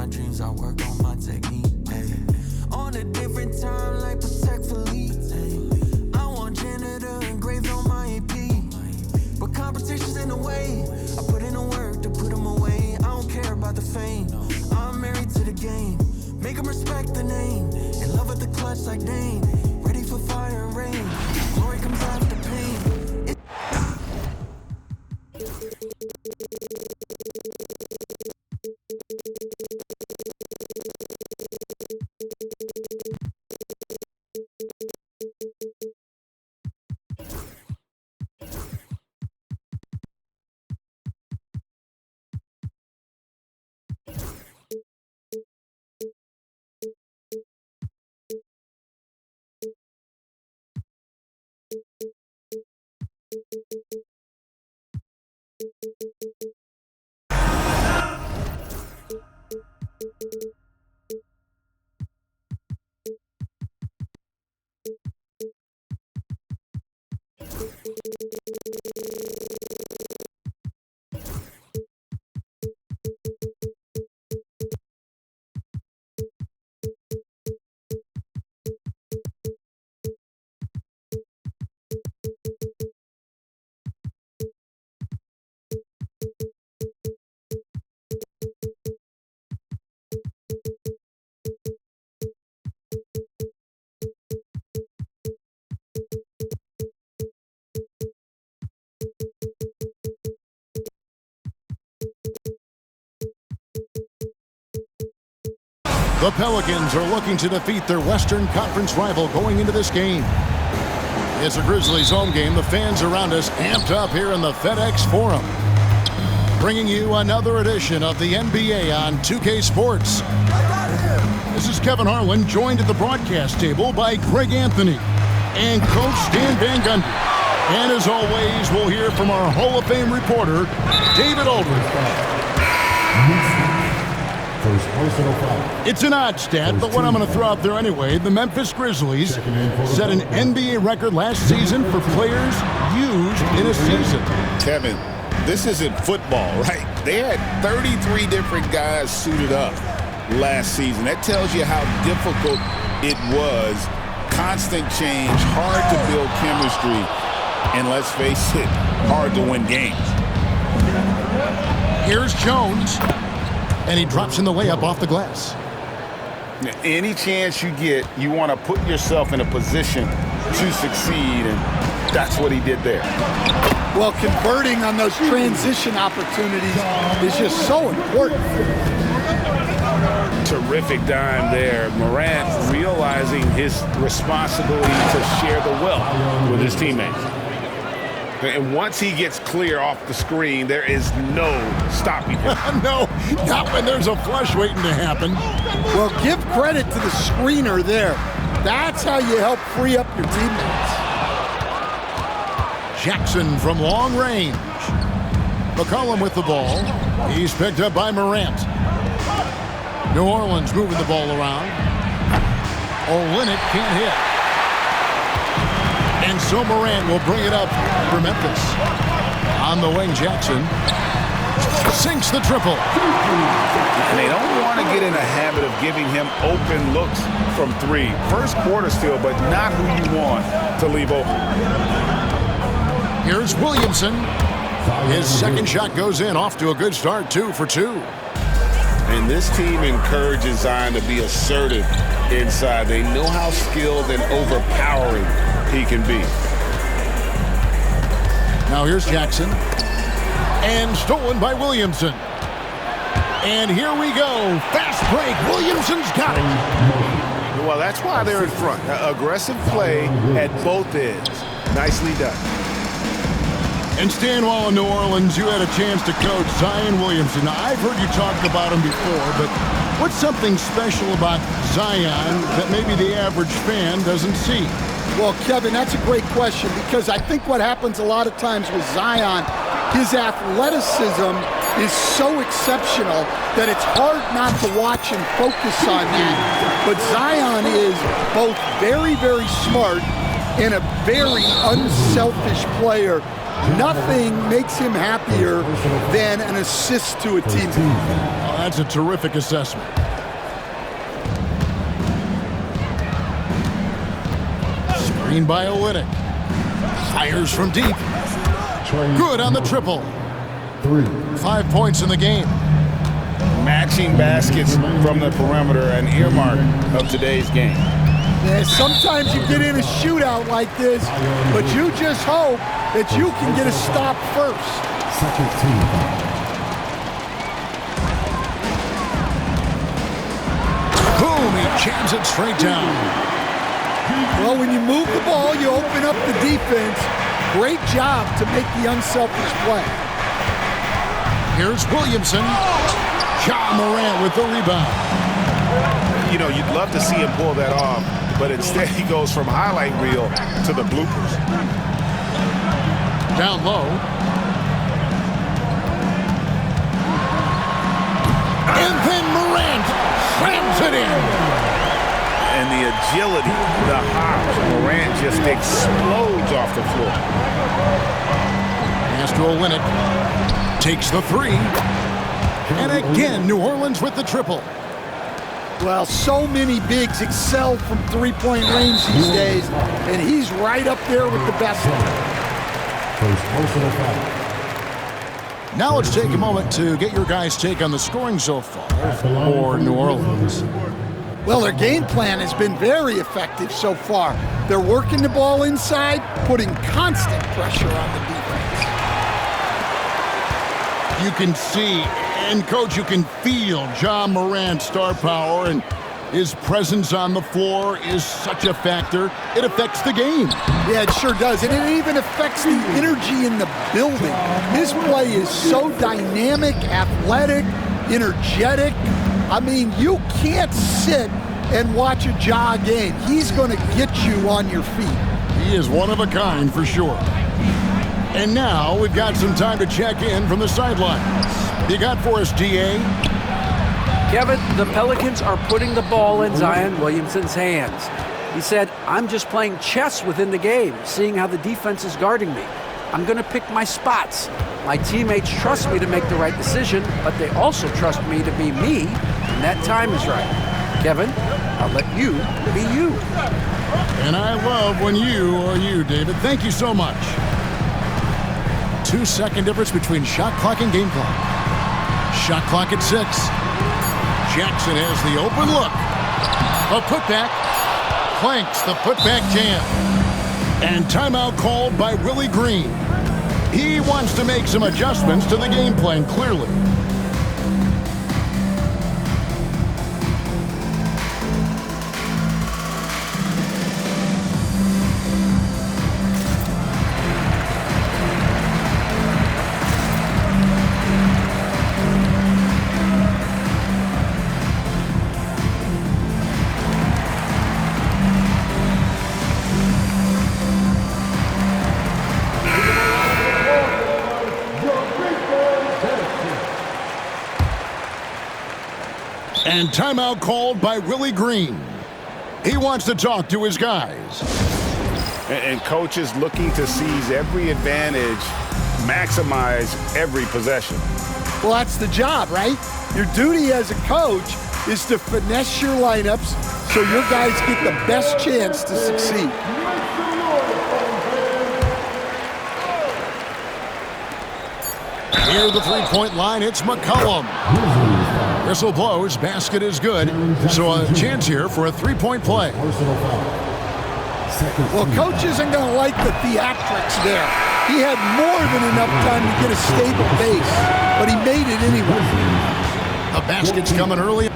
my dreams, I work on my technique. Ay. On a different time, like Protect Philippe. I want janitor engraved on my AP. But competition's in the way. I put in the work to put them away. I don't care about the fame. I'm married to the game. Make them respect the name. In love with the clutch like Dane. Ready for fire and rain. Glory comes after pain. The Pelicans are looking to defeat their Western Conference rival going into this game. It's a Grizzlies home game. The fans around us amped up here in the FedEx Forum. Bringing you another edition of the NBA on 2K Sports. This is Kevin Harlan, joined at the broadcast table by Greg Anthony and Coach Stan Van Gundy. And as always, we'll hear from our Hall of Fame reporter, David Aldridge. It's an odd stat, but what I'm going to throw out there anyway. The Memphis Grizzlies set an NBA record last season for players used in a season. Kevin, this isn't football, right? They had 33 different guys suited up last season. That tells you how difficult it was. Constant change, hard to build chemistry, and let's face it, hard to win games. Here's Jones. And he drops in the layup off the glass. Any chance you get, you want to put yourself in a position to succeed, and that's what he did there. Well, converting on those transition opportunities is just so important. Terrific dime there. Morant realizing his responsibility to share the wealth with his teammates. And once he gets clear off the screen, there is no stopping him. No, not when there's a flush waiting to happen. Well, give credit to the screener there. That's how you help free up your teammates. Jackson from long range. McCollum with the ball. He's picked up by Morant. New Orleans moving the ball around. Olynyk can't hit. And so Morant will bring it up for Memphis. On the wing, Jackson sinks the triple. And they don't want to get in a habit of giving him open looks from three. First quarter still, but not who you want to leave open. Here's Williamson. His second shot goes in, off to a good start, 2 for 2. And this team encourages Zion to be assertive inside. They know how skilled and overpowering he can be. Now here's Jackson. And stolen by Williamson. And here we go. Fast break. Williamson's got it. Well, that's why they're in front. Aggressive play at both ends. Nicely done. And Stan, while in New Orleans, you had a chance to coach Zion Williamson. Now, I've heard you talk about him before, but what's something special about Zion that maybe the average fan doesn't see? Well, Kevin, that's a great question, because I think what happens a lot of times with Zion, his athleticism is so exceptional that it's hard not to watch and focus on that. But Zion is both very, very smart and a very unselfish player. Nothing makes him happier than an assist to a teammate. Oh, that's a terrific assessment. Screen by Olynyk. Fires from deep. Good on the triple. 5 points in the game. Matching baskets from the perimeter, an earmark of today's game. Yeah, sometimes you get in a shootout like this, but you just hope that you can get a stop first. Boom, he jams it straight down. Well, when you move the ball, you open up the defense. Great job to make the unselfish play. Here's Williamson. Ja Morant with the rebound. You know, you'd love to see him pull that off, but instead he goes from highlight reel to the bloopers. Down low. And then Morant slams it in. And the agility, the hops, Morant just explodes off the floor. Pass to Olynyk. Takes the three. And again, New Orleans with the triple. Well, so many bigs excel from three-point range these days, and he's right up there with the best of them. Now let's take a moment to get your guys' take on the scoring so far for New Orleans. Well, their game plan has been very effective so far. They're working the ball inside, putting constant pressure on the defense. You can see, and Coach, you can feel Ja Morant's star power, and his presence on the floor is such a factor. It affects the game. Yeah, it sure does, and it even affects the energy in the building. His play is so dynamic, athletic, energetic. I mean, you can't sit and watch a Ja game. He's going to get you on your feet. He is one of a kind for sure. And now we've got some time to check in from the sidelines. You got for us, DA? Kevin, the Pelicans are putting the ball in Zion Williamson's hands. He said, I'm just playing chess within the game, seeing how the defense is guarding me. I'm going to pick my spots. My teammates trust me to make the right decision, but they also trust me to be me when that time is right. Kevin, I'll let you be you. And I love when you are you, David. Thank you so much. 2-second difference between shot clock and game clock. Shot clock at 6. Jackson has the open look. A putback. Clanks the putback jam. And timeout called by Willie Green. He wants to make some adjustments to the game plan, clearly. And timeout called by Willie Green. He wants to talk to his guys. And Coach is looking to seize every advantage, maximize every possession. Well, that's the job, right? Your duty as a coach is to finesse your lineups so your guys get the best chance to succeed. Near the three-point line, it's McCollum. Whistle blows, basket is good. So a chance here for a three-point play. Well, coach isn't going to like the theatrics there. He had more than enough time to get a stable base, but he made it anyway. The basket's coming early.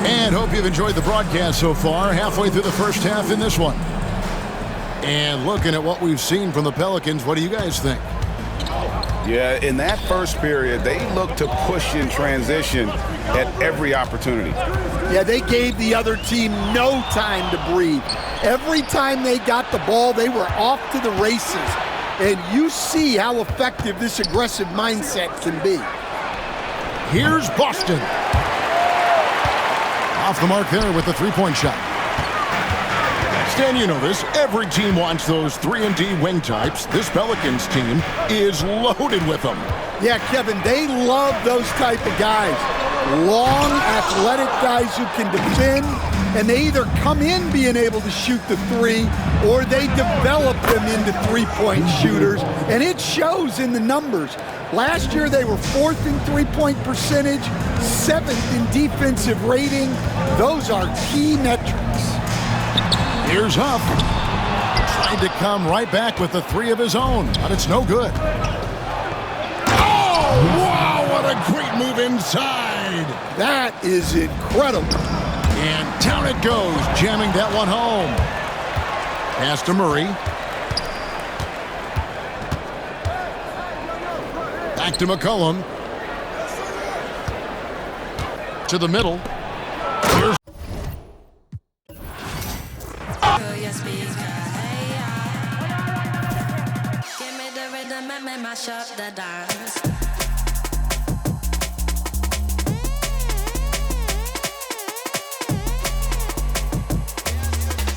And hope you've enjoyed the broadcast so far. Halfway through the first half in this one. And looking at what we've seen from the Pelicans, what do you guys think? Yeah, in that first period, they looked to push in transition at every opportunity. Yeah, they gave the other team no time to breathe. Every time they got the ball, they were off to the races. And you see how effective this aggressive mindset can be. Here's Boston. Off the mark there with the three-point shot. Stan, you know this. Every team wants those 3-and-D wing types. This Pelicans team is loaded with them. Yeah, Kevin, they love those type of guys. Long, athletic guys who can defend, and they either come in being able to shoot the three or they develop them into three-point shooters, and it shows in the numbers. Last year, they were 4th in three-point percentage, 7th in defensive rating. Those are key metrics. Here's Huff. Tried to come right back with the three of his own, but it's no good. Oh, wow, what a great move inside. That is incredible. And down it goes, jamming that one home. Pass to Murray. Back to McCollum. To the middle. Here's Give me the rhythm and make my shop the dance.